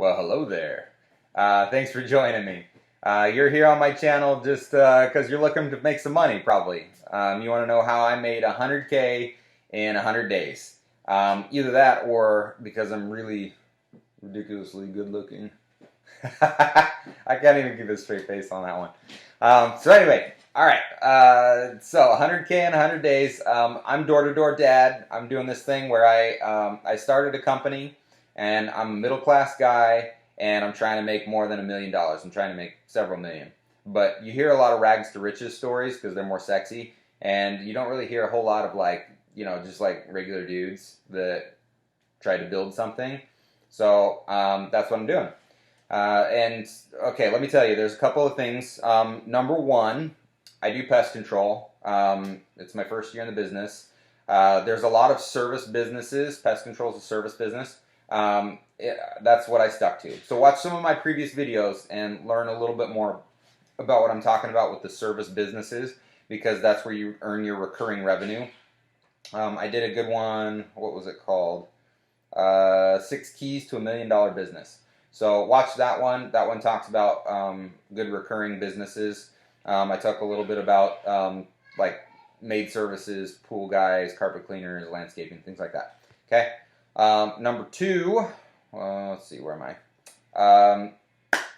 Well, hello there. Thanks for joining me. You're here on my channel just because you're looking to make some money, probably. You want to know how I made 100K in 100 days. Either that or because I'm really ridiculously good looking. I can't even keep a straight face on that one. So anyway, all right. So 100K in 100 days. I'm door-to-door dad. I'm doing this thing where I started a company, and I'm a middle-class guy, and I'm trying to make more than $1 million. I'm trying to make several million. But you hear a lot of rags to riches stories because they're more sexy, and you don't really hear a whole lot of just like regular dudes that try to build something. So that's what I'm doing. And okay, let me tell you, there's a couple of things. Number one, I do pest control. It's my first year in the business. There's a lot of service businesses. Pest control is a service business. That's what I stuck to. So watch some of my previous videos and learn a little bit more about what I'm talking about with the service businesses, because that's where you earn your recurring revenue. I did a good one. What was it called? 6 Keys to $1 Million Business. So watch that one. That one talks about good recurring businesses. I talk a little bit about like maid services, pool guys, carpet cleaners, landscaping, things like that. Okay. Number two, let's see, where am I?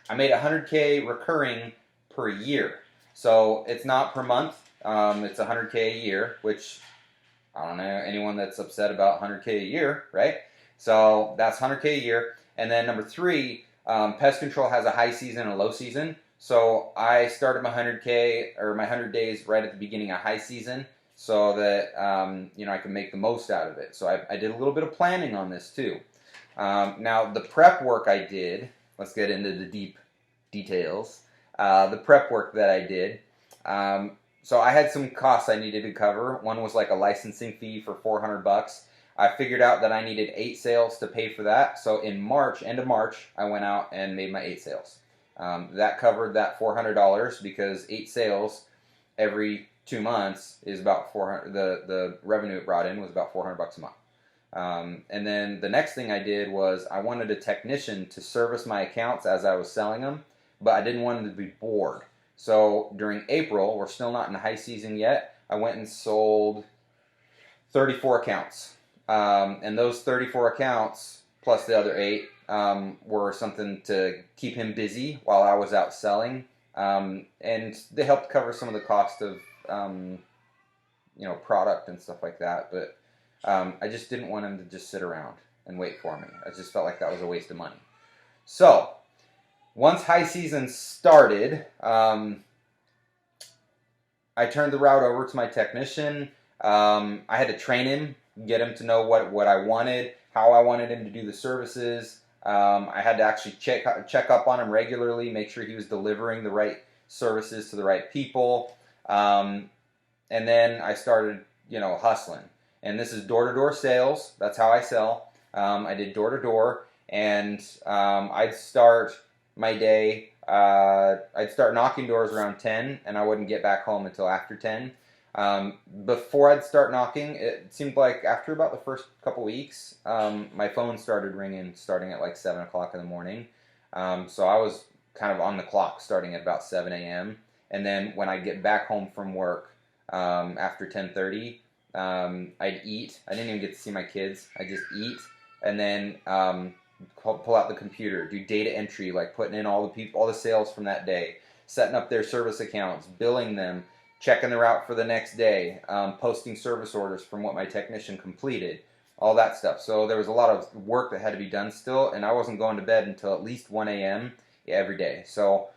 I made 100K recurring per year. So it's not per month. It's 100K a year, which I don't know anyone that's upset about 100K a year, right? So that's 100K a year. And then number three, pest control has a high season and a low season. So I started my 100K or my 100 days right at the beginning of high season, so that I can make the most out of it. So I did a little bit of planning on this too. Now the prep work I did, let's get into the deep details. The prep work that I did. So I had some costs I needed to cover. One was like a licensing fee for $400. I figured out that I needed 8 sales to pay for that. So in March, end of March, I went out and made my 8 sales. That covered that $400 because 8 sales every 2 months is about 400. The revenue it brought in was about $400 a month. And then the next thing I did was I wanted a technician to service my accounts as I was selling them, but I didn't want them to be bored. So during April, we're still not in the high season yet, I went and sold 34 accounts. And those 34 accounts, plus the other 8, were something to keep him busy while I was out selling. And they helped cover some of the cost of, product and stuff like that. But I just didn't want him to just sit around and wait for me. I just felt like that was a waste of money. So once high season started, I turned the route over to my technician. I had to train him, get him to know what I wanted, how I wanted him to do the services. I had to actually check up on him regularly, make sure he was delivering the right services to the right people. And then I started, hustling. And this is door-to-door sales. That's how I sell. I did door-to-door, and I'd start my day. I'd start knocking doors around 10, and I wouldn't get back home until after 10. Before I'd start knocking, it seemed like after about the first couple weeks, my phone started ringing starting at like 7 o'clock in the morning. So I was kind of on the clock starting at about 7 a.m. And then when I get back home from work after 10:30, I'd eat. I didn't even get to see my kids. I just eat, and then pull out the computer, do data entry, like putting in all the sales from that day, setting up their service accounts, billing them, checking the route for the next day, posting service orders from what my technician completed, all that stuff. So there was a lot of work that had to be done still, and I wasn't going to bed until at least 1 a.m. every day. So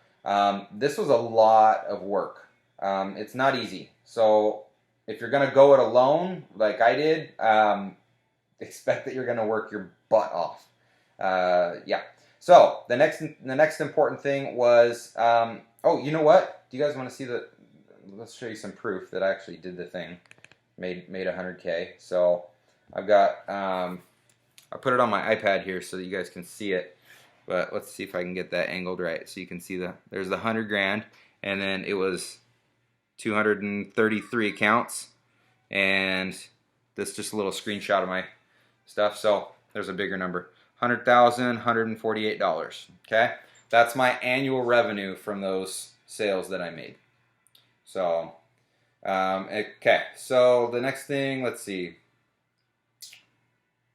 this was a lot of work. It's not easy. So if you're going to go it alone, like I did, expect that you're going to work your butt off. Yeah. So the next important thing was, oh, you know what? Do you guys want to see let's show you some proof that I actually did the thing, made 100K. So I've got, I put it on my iPad here so that you guys can see it, but let's see if I can get that angled right so you can see there's the 100 grand, and then it was 233 accounts, and this is just a little screenshot of my stuff. So there's a bigger number. 100,000, $148. Okay, that's my annual revenue from those sales that I made. So, okay. So the next thing, let's see.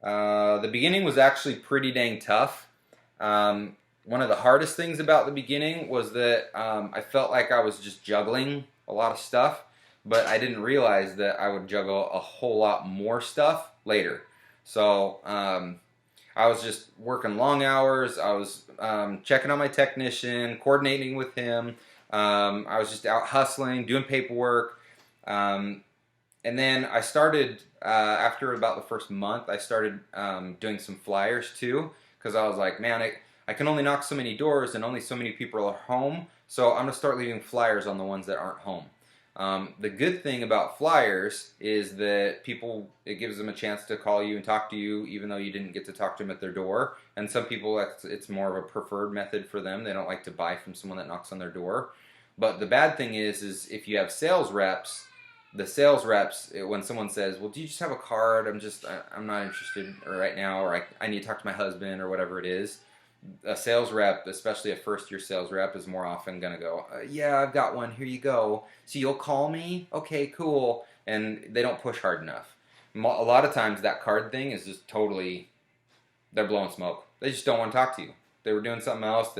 The beginning was actually pretty dang tough. One of the hardest things about the beginning was that I felt like I was just juggling a lot of stuff, but I didn't realize that I would juggle a whole lot more stuff later. So I was just working long hours. I was checking on my technician, coordinating with him. I was just out hustling, doing paperwork. And then I started, after about the first month, I started doing some flyers too, because I was like, man, I can only knock so many doors and only so many people are home, so I'm going to start leaving flyers on the ones that aren't home. The good thing about flyers is that it gives them a chance to call you and talk to you even though you didn't get to talk to them at their door. And some people, it's more of a preferred method for them. They don't like to buy from someone that knocks on their door. But the bad thing is if you have sales reps, when someone says, well, do you just have a card? I'm not interested right now, or I need to talk to my husband, or whatever it is. A sales rep, especially a first-year sales rep, is more often going to go, yeah, I've got one, here you go. So you'll call me? Okay, cool. And they don't push hard enough. A lot of times that card thing is just totally, they're blowing smoke. They just don't want to talk to you. They were doing something else.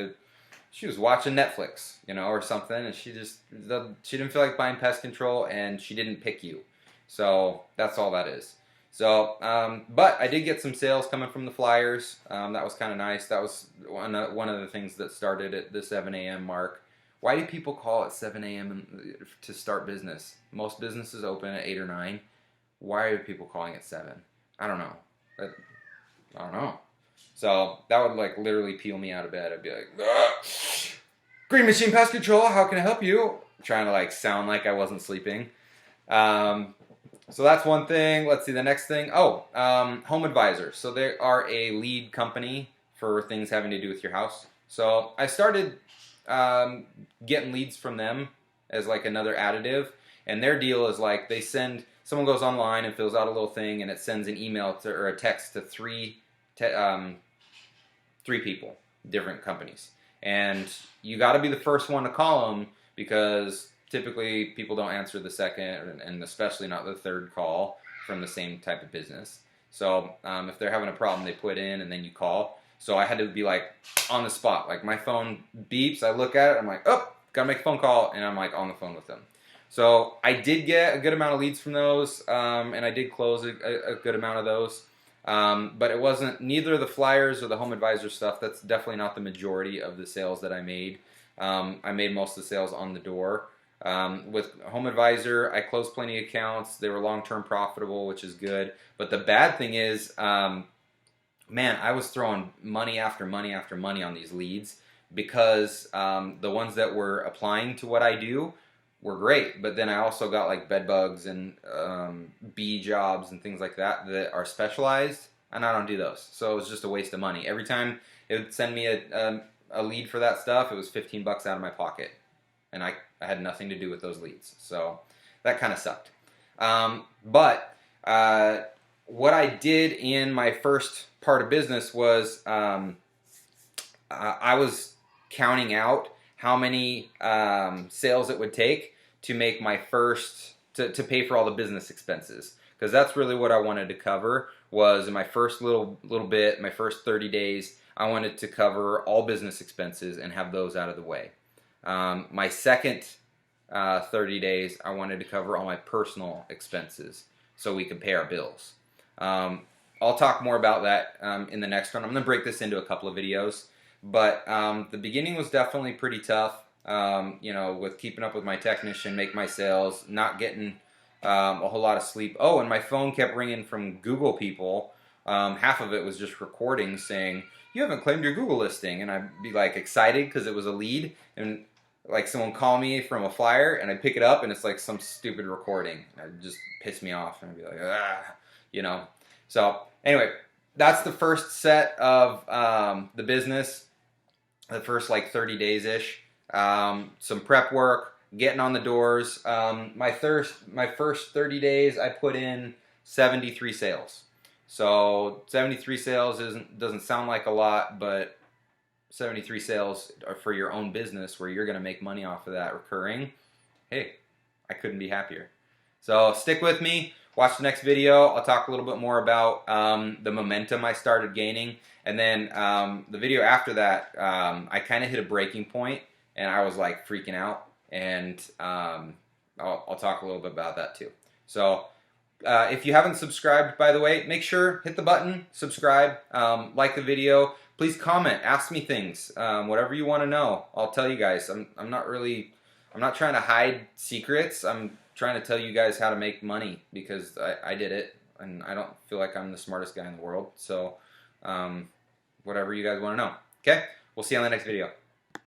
She was watching Netflix, or something, and she didn't feel like buying pest control, and she didn't pick you. So that's all that is. So, but I did get some sales coming from the flyers. That was kind of nice. That was one of the things that started at the 7 a.m. mark. Why do people call at 7 a.m. to start business? Most businesses open at 8 or 9. Why are people calling at 7? I don't know. I don't know. So that would literally peel me out of bed. I'd be like, Green Machine Pest Control, how can I help you? Trying to sound like I wasn't sleeping. So that's one thing. Let's see the next thing. Home Advisor. So they are a lead company for things having to do with your house. So I started getting leads from them as another additive. And their deal is someone goes online and fills out a little thing, and it sends an email or a text to three people, different companies. And you got to be the first one to call them, because typically people don't answer the second, and especially not the third call from the same type of business. So if they're having a problem, they put in and then you call. So I had to be on the spot. My phone beeps, I look at it, I'm like, oh, gotta make a phone call, and I'm on the phone with them. So I did get a good amount of leads from those, and I did close a good amount of those. But it wasn't neither the flyers or the Home Advisor stuff. That's definitely not the majority of the sales that I made. I made most of the sales on the door. With Home Advisor, I closed plenty of accounts. They were long-term profitable, which is good. But the bad thing is, man, I was throwing money after money after money on these leads, because the ones that were applying to what I do were great. But then I also got bed bugs and bee jobs and things like that that are specialized, and I don't do those. So it was just a waste of money. Every time it would send me a lead for that stuff, it was $15 out of my pocket. And I had nothing to do with those leads. So that kind of sucked. But what I did in my first part of business was I was counting out how many sales it would take to make my first, to pay for all the business expenses. Because that's really what I wanted to cover, was in my first little bit, my first 30 days, I wanted to cover all business expenses and have those out of the way. My second 30 days, I wanted to cover all my personal expenses so we could pay our bills. I'll talk more about that in the next one. I'm going to break this into a couple of videos. But the beginning was definitely pretty tough, with keeping up with my technician, make my sales, not getting a whole lot of sleep. Oh, and my phone kept ringing from Google people. Half of it was just recordings saying, you haven't claimed your Google listing. And I'd be excited because it was a lead. And someone call me from a flyer, and I pick it up, and it's some stupid recording. It just piss me off, and I'd be ah, So anyway, that's the first set of the business. The first 30 days-ish. Some prep work, getting on the doors. My first 30 days, I put in 73 sales. So 73 sales doesn't sound like a lot, but 73 sales are for your own business where you're going to make money off of that recurring. Hey, I couldn't be happier. So stick with me. Watch the next video. I'll talk a little bit more about the momentum I started gaining. And then the video after that, I kind of hit a breaking point and I was like freaking out. And I'll talk a little bit about that too. So if you haven't subscribed, by the way, make sure, hit the button, subscribe, like the video. Please comment, ask me things, whatever you want to know. I'll tell you guys. I'm not trying to hide secrets. I'm trying to tell you guys how to make money because I did it, and I don't feel like I'm the smartest guy in the world. So whatever you guys want to know. Okay? We'll see you on the next video.